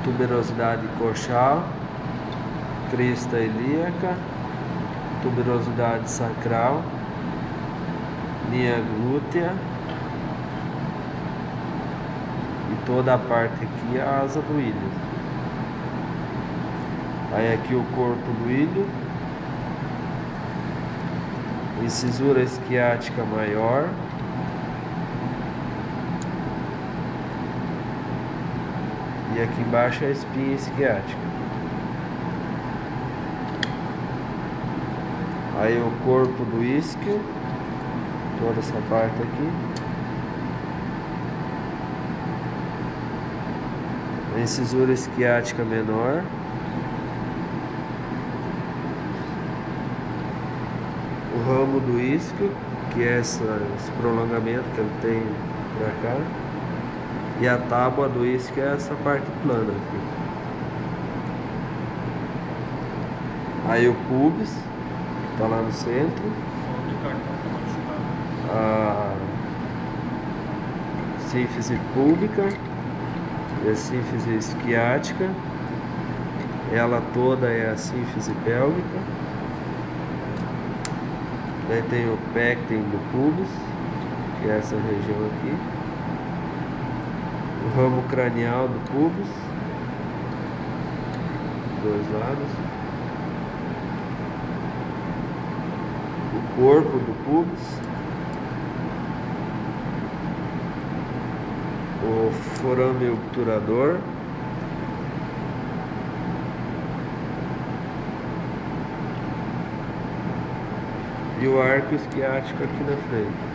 tuberosidade coxal, crista ilíaca, tuberosidade sacral, linha glútea e toda a parte aqui a asa do ilho. Aí aqui o corpo do ilho, incisura esquiática maior, e aqui embaixo a espinha esquiática. Aí o corpo do isquio, toda essa parte aqui. A incisura esquiática menor. O ramo do isquio, que é esse prolongamento que ele tem pra cá. E a tábua do isquio é essa parte plana aqui. Aí o pubis. Está lá no centro. A sínfise púbica e a sínfise esquiática. Ela toda é a sínfise pélvica. Daí tem o pecten do pubis, que é essa região aqui. O ramo cranial do pubis, dois lados. O corpo do pubis, o forame obturador, e o arco esquiático aqui na frente.